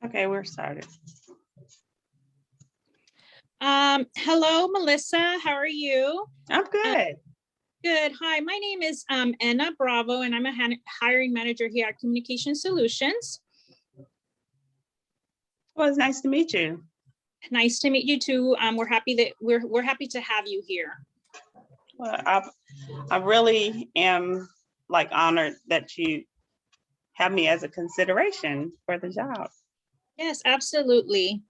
Okay, we're started. Hello, Melissa. How are you? I'm good. Good. Hi, my name is Anna Bravo, and I'm a hiring manager here at Communication Solutions. Well, it's nice to meet you. Nice to meet you too. We're happy that we're happy to have you here. Well, I really am honored that you have me as a consideration for the job. Yes, absolutely.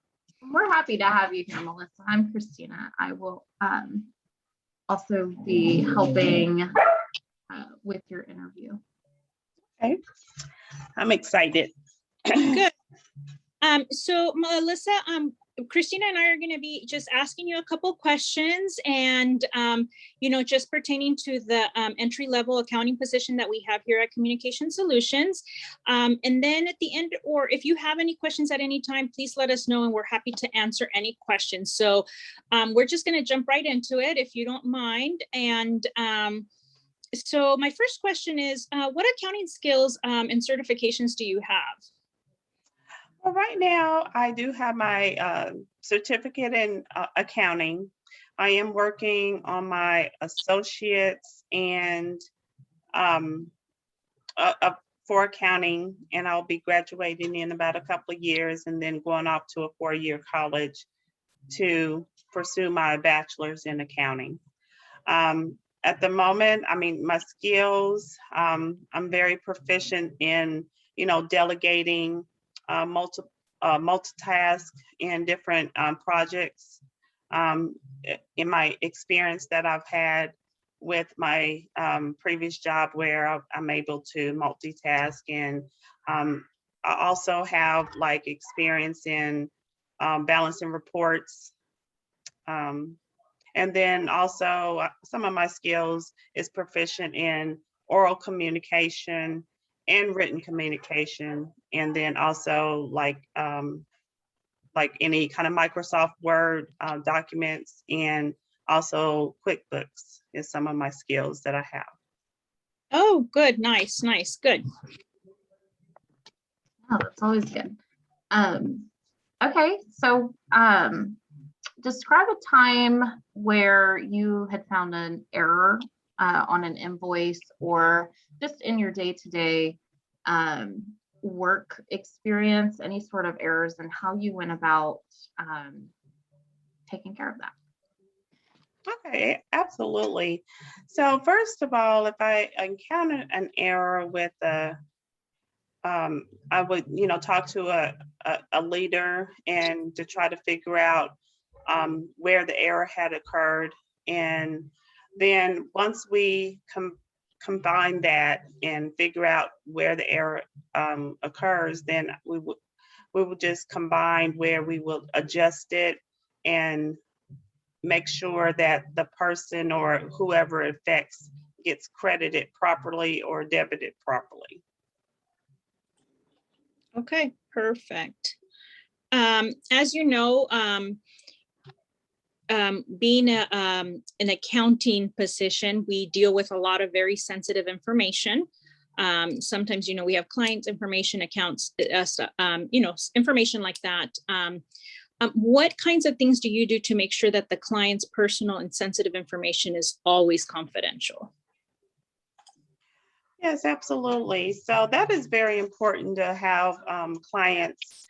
We're happy to have you here, Melissa. I'm Christina. I will also be helping with your interview. Okay, I'm excited. Good. So Melissa, Christina and I are going to be just asking you a couple questions, and just pertaining to the entry-level accounting position that we have here at Communication Solutions. And then at the end, or if you have any questions at any time, please let us know, and we're happy to answer any questions. So we're just going to jump right into it, if you don't mind. And so my first question is, what accounting skills and certifications do you have? Well, right now, I do have my certificate in accounting. I am working on my associates and for accounting, and I'll be graduating in about a couple of years and then going off to a 4-year college to pursue my bachelor's in accounting. At the moment, my skills, I'm very proficient in, delegating, multitask in different projects. In my experience that I've had with my previous job, where I'm able to multitask, and I also have experience in balancing reports. And then also some of my skills is proficient in oral communication and written communication. And then also like any kind of Microsoft Word documents, and also QuickBooks is some of my skills that I have. Oh, good. Nice, good. Oh, that's always good. Okay, so describe a time where you had found an error on an invoice, or just in your day-to-day work experience, any sort of errors, and how you went about taking care of that. Okay, absolutely. So first of all, if I encounter an error with I would, talk to a leader and to try to figure out where the error had occurred. And then once we combine that and figure out where the error occurs, then we will just combine where we will adjust it and make sure that the person or whoever it affects gets credited properly or debited properly. Okay, perfect. As you know, being an accounting position, we deal with a lot of very sensitive information. Sometimes, we have clients' information, accounts, information like that. What kinds of things do you do to make sure that the client's personal and sensitive information is always confidential? Yes, absolutely. So that is very important to have clients'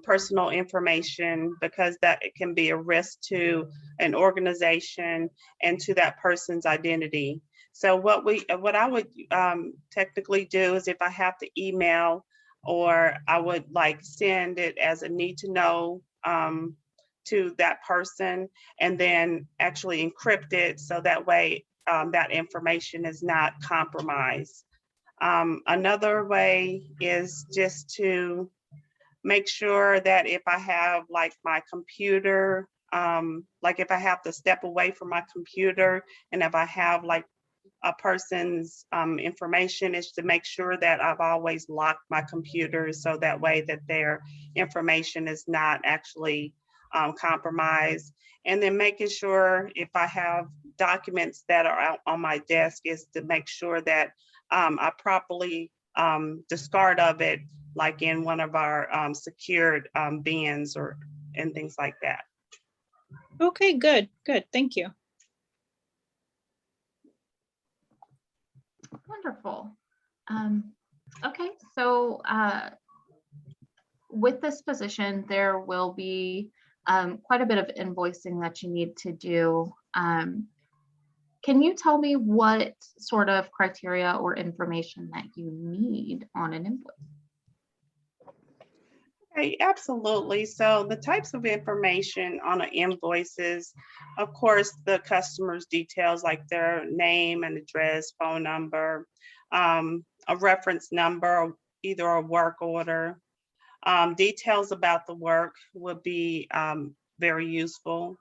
personal information, because that it can be a risk to an organization and to that person's identity. So what I would technically do is, if I have to email, or I would send it as a need to know to that person, and then actually encrypt it so that way that information is not compromised. Another way is just to make sure that if I have my computer, if I have to step away from my computer, and if I have a person's information, is to make sure that I've always locked my computer, so that way that their information is not actually compromised. And then making sure, if I have documents that are out on my desk, is to make sure that I properly discard of it like in one of our secured bins and things like that. Okay, good, good. Thank you. Wonderful. Okay, so with this position, there will be quite a bit of invoicing that you need to do. Can you tell me what sort of criteria or information that you need on an invoice? Okay, absolutely. So the types of information on an invoice is, of course, the customer's details like their name and address, phone number, a reference number, either a work order. Details about the work would be very useful.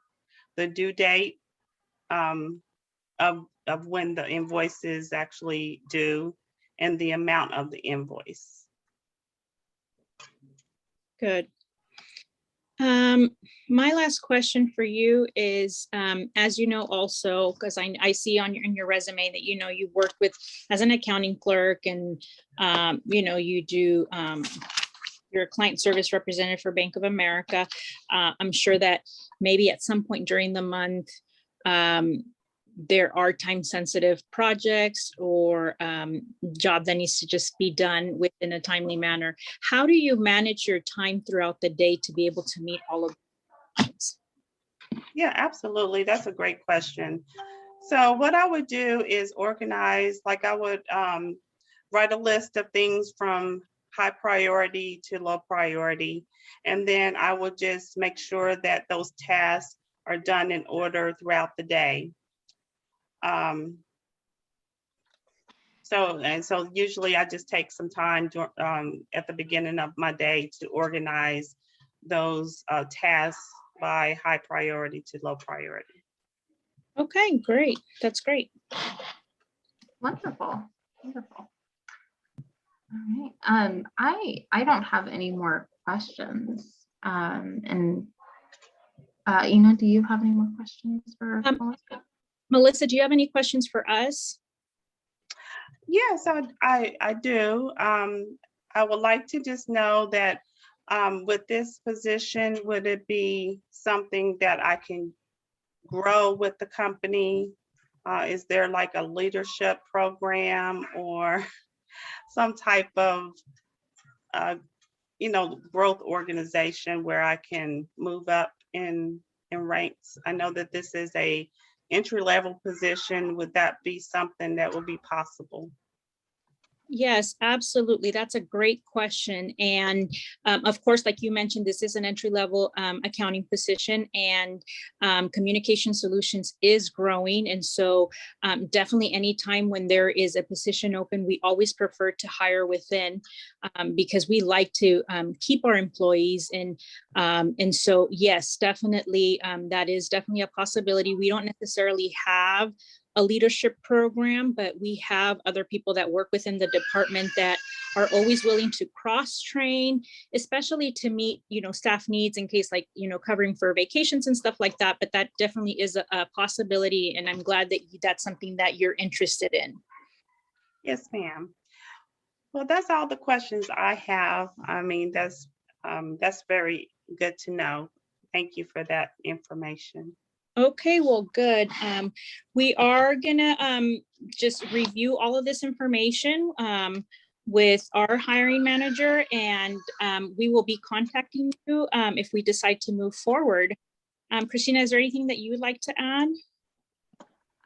The due date of when the invoice is actually due and the amount of the invoice. Good. My last question for you is, as you know, also, because I see on in your resume that, you know, you work with as an accounting clerk and, you know, you do, you're a client service representative for Bank of America. I'm sure that maybe at some point during the month, there are time sensitive projects or job that needs to just be done within a timely manner. How do you manage your time throughout the day to be able to meet all of these? Yeah, absolutely. That's a great question. So what I would do is organize, like I would write a list of things from high priority to low priority. And then I would just make sure that those tasks are done in order throughout the day. So usually I just take some time at the beginning of my day to organize those tasks by high priority to low priority. Okay, great. That's great. Wonderful, wonderful. All right. I don't have any more questions. And Ina, do you have any more questions for Melissa? Melissa, do you have any questions for us? Yes, I do. I would like to just know that with this position, would it be something that I can grow with the company? Is there like a leadership program or some type of, you know, growth organization where I can move up in ranks? I know that this is a entry-level position. Would that be something that would be possible? Yes, absolutely. That's a great question. And of course, like you mentioned, this is an entry-level accounting position, and communication solutions is growing. And so definitely anytime when there is a position open, we always prefer to hire within because we like to keep our employees. And so, yes, definitely, that is definitely a possibility. We don't necessarily have a leadership program, but we have other people that work within the department that are always willing to cross-train, especially to meet, you know, staff needs in case, like, you know, covering for vacations and stuff like that. But that definitely is a possibility. And I'm glad that that's something that you're interested in. Yes, ma'am. Well, that's all the questions I have. I mean, that's very good to know. Thank you for that information. Okay, well, good. We are gonna just review all of this information with our hiring manager, and we will be contacting you if we decide to move forward. Christina, is there anything that you would like to add?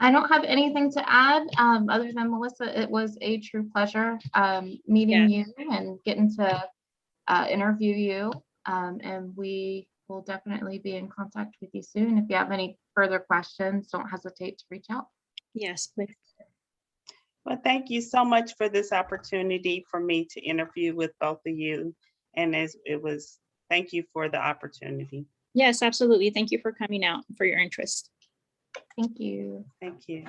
I don't have anything to add other than Melissa, it was a true pleasure meeting you and getting to interview you. And we will definitely be in contact with you soon. If you have any further questions, don't hesitate to reach out. Yes, please. Well, thank you so much for this opportunity for me to interview with both of you. And thank you for the opportunity. Yes, absolutely. Thank you for coming out, for your interest. Thank you. Thank you.